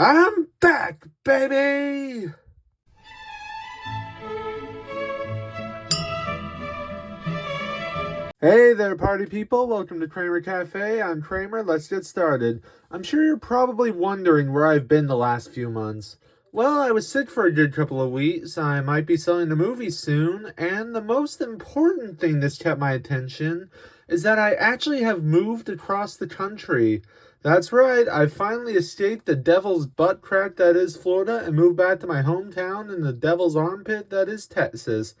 I'm back, baby! Hey there, party people. Welcome to Kramer Cafe. I'm Kramer. Let's get started. I'm sure you're probably wondering where I've been the last few months. Well, I was sick for a good couple of weeks. I might be selling a movie soon. And the most important thing that's kept my attention is that I actually have moved across the country. That's right. I finally escaped the devil's butt crack that is Florida and moved back to my hometown in the devil's armpit that is Texas.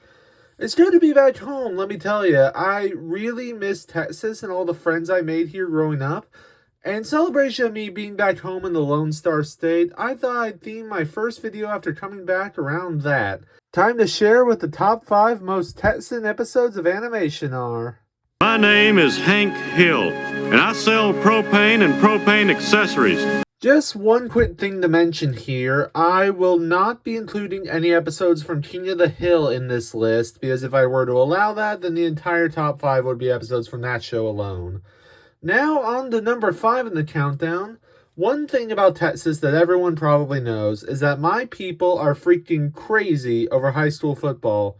It's good to be back home, let me tell you. I really miss Texas and all the friends I made here growing up. And in celebration of me being back home in the Lone Star State, I thought I'd theme my first video after coming back around that. Time to share what the top 5 most Texan episodes of animation are. My name is Hank Hill, and I sell propane and propane accessories. Just one quick thing to mention here, I will not be including any episodes from King of the Hill in this list, because if I were to allow that, then the entire top 5 would be episodes from that show alone. Now on to number 5 in the countdown. One thing about Texas that everyone probably knows is that my people are freaking crazy over high school football.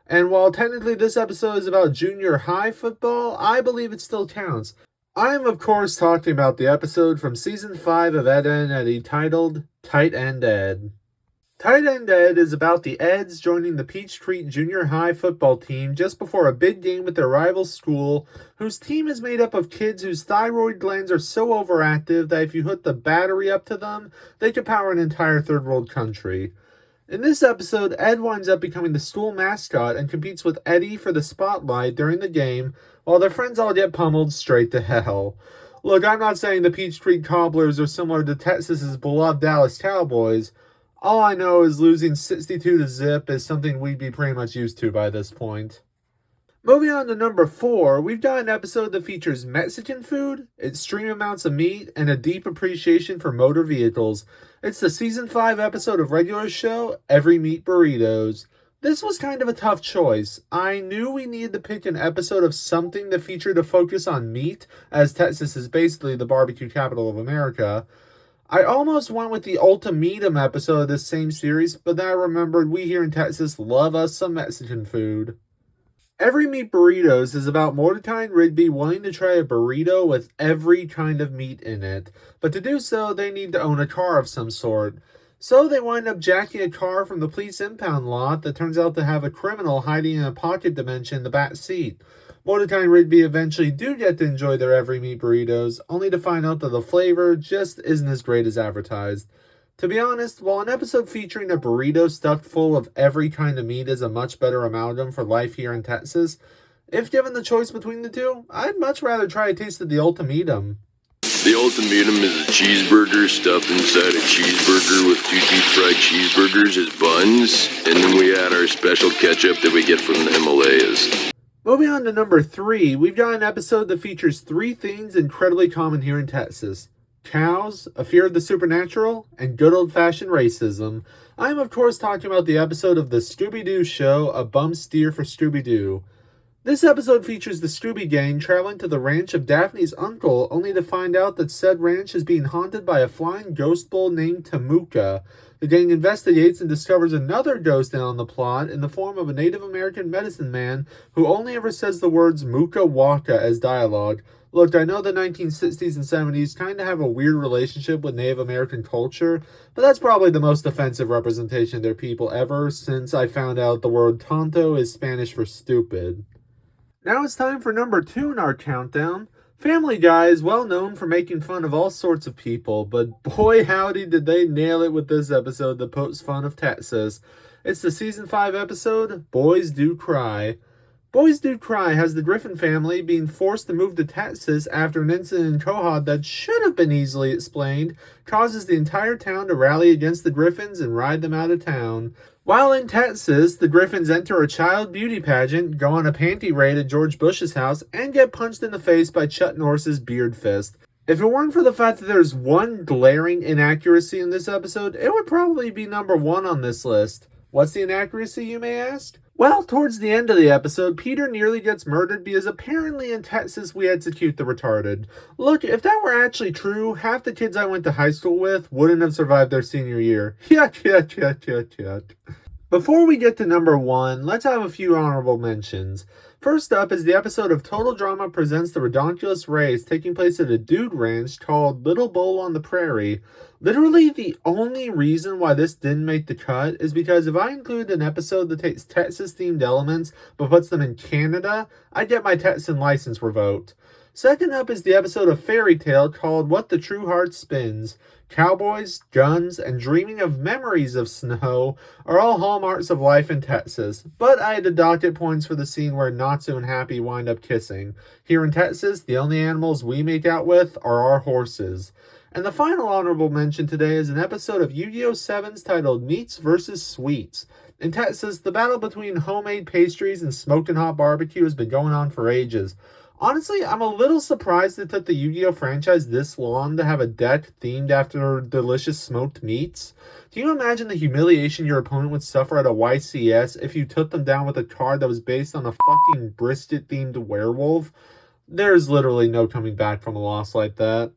And while technically this episode is about junior high football, I believe it still counts. I am, of course, talking about the episode from Season 5 of Ed, Edd n Eddy titled Tight End Ed. Tight End Ed is about the Eds joining the Peach Creek Junior High football team just before a big game with their rival school, whose team is made up of kids whose thyroid glands are so overactive that if you hook the battery up to them, they could power an entire third world country. In this episode, Ed winds up becoming the school mascot and competes with Eddie for the spotlight during the game, while their friends all get pummeled straight to hell. Look, I'm not saying the Peach Creek Cobblers are similar to Texas's beloved Dallas Cowboys. All I know is losing 62 to zip is something we'd be pretty much used to by this point. Moving on to number 4, we've got an episode that features Mexican food, extreme amounts of meat, and a deep appreciation for motor vehicles. It's the Season 5 episode of regular show, Every Meat Burritos. This was kind of a tough choice. I knew we needed to pick an episode of something that featured a focus on meat, as Texas is basically the barbecue capital of America. I almost went with the ultimatum episode of this same series, but then I remembered we here in Texas love us some Mexican food. Every Meat Burritos is about Mordecai and Rigby wanting to try a burrito with every kind of meat in it, but to do so, they need to own a car of some sort. So they wind up jacking a car from the police impound lot that turns out to have a criminal hiding in a pocket dimension in the back seat. Mordecai and Rigby eventually do get to enjoy their Every Meat Burritos, only to find out that the flavor just isn't as great as advertised. To be honest, while an episode featuring a burrito stuffed full of every kind of meat is a much better amalgam for life here in Texas, if given the choice between the two, I'd much rather try a taste of the ultimatum. The ultimatum is a cheeseburger stuffed inside a cheeseburger with 2 deep-fried cheeseburgers as buns, and then we add our special ketchup that we get from the Himalayas. Moving on to number 3, we've got an episode that features 3 things incredibly common here in Texas. Cows, a fear of the supernatural, and good old-fashioned racism. I'm of course talking about the episode of the Scooby-Doo show, A Bum Steer for Scooby-Doo. This episode features the Scooby Gang traveling to the ranch of Daphne's uncle, only to find out that said ranch is being haunted by a flying ghost bull named Tamuka. The gang investigates and discovers another ghost in on the plot in the form of a Native American medicine man who only ever says the words Muka Waka as dialogue. Look, I know the 1960s and 70s kind of have a weird relationship with Native American culture, but that's probably the most offensive representation of their people ever, since I found out the word tonto is Spanish for stupid. Now it's time for number 2 in our countdown. Family Guy is well known for making fun of all sorts of people, but boy howdy did they nail it with this episode that pokes fun of Texas. It's the Season 5 episode, Boys Do Cry. Boys Do Cry has the Griffin family being forced to move to Texas after an incident in Cohod that should have been easily explained causes the entire town to rally against the Griffins and ride them out of town. While in Texas, the Griffins enter a child beauty pageant, go on a panty raid at George Bush's house, and get punched in the face by Chuck Norris's beard fist. If it weren't for the fact that there's one glaring inaccuracy in this episode, it would probably be number 1 on this list. What's the inaccuracy, you may ask? Well, towards the end of the episode, Peter nearly gets murdered because apparently in Texas we execute the retarded. Look, if that were actually true, half the kids I went to high school with wouldn't have survived their senior year. Yuck. Before we get to number 1, let's have a few honorable mentions. First up is the episode of Total Drama Presents the Redonkulous Race taking place at a dude ranch called Little Bowl on the Prairie. Literally, the only reason why this didn't make the cut is because if I include an episode that takes Texas-themed elements but puts them in Canada, I'd get my Texan license revoked. Second up is the episode of Fairy Tale called What the True Heart Spins. Cowboys, guns, and dreaming of memories of snow are all hallmarks of life in Texas, but I had to docket points for the scene where Natsu and Happy wind up kissing. Here in Texas, the only animals we make out with are our horses. And the final honorable mention today is an episode of Yu-Gi-Oh! 7's titled Meats vs. Sweets. In Texas, the battle between homemade pastries and smoking hot barbecue has been going on for ages. Honestly, I'm a little surprised it took the Yu-Gi-Oh! Franchise this long to have a deck themed after delicious smoked meats. Can you imagine the humiliation your opponent would suffer at a YCS if you took them down with a card that was based on a fucking brisket-themed werewolf? There's literally no coming back from a loss like that.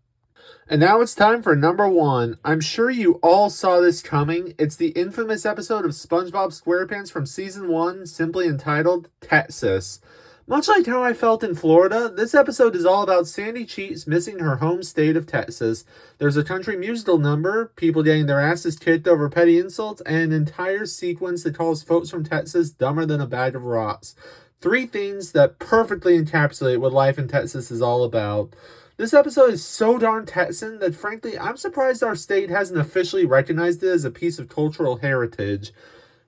And now it's time for number 1. I'm sure you all saw this coming. It's the infamous episode of SpongeBob SquarePants from Season 1, simply entitled Texas. Much like how I felt in Florida, this episode is all about Sandy Cheeks missing her home state of Texas. There's a country musical number, people getting their asses kicked over petty insults, and an entire sequence that calls folks from Texas dumber than a bag of rocks. 3 things that perfectly encapsulate what life in Texas is all about. This episode is so darn Texan that frankly, I'm surprised our state hasn't officially recognized it as a piece of cultural heritage.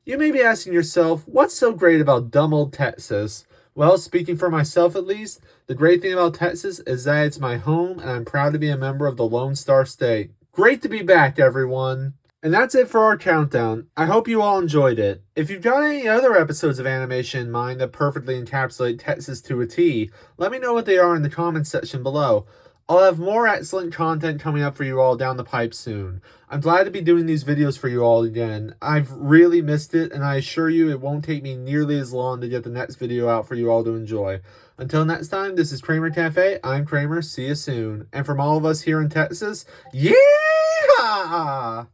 You may be asking yourself, what's so great about dumb old Texas? Well, speaking for myself at least, the great thing about Texas is that it's my home and I'm proud to be a member of the Lone Star State. Great to be back, everyone! And that's it for our countdown. I hope you all enjoyed it. If you've got any other episodes of animation in mind that perfectly encapsulate Texas to a T, let me know what they are in the comments section below. I'll have more excellent content coming up for you all down the pipe soon. I'm glad to be doing these videos for you all again. I've really missed it, and I assure you it won't take me nearly as long to get the next video out for you all to enjoy. Until next time, this is Kramer Cafe. I'm Kramer. See you soon. And from all of us here in Texas, yeah!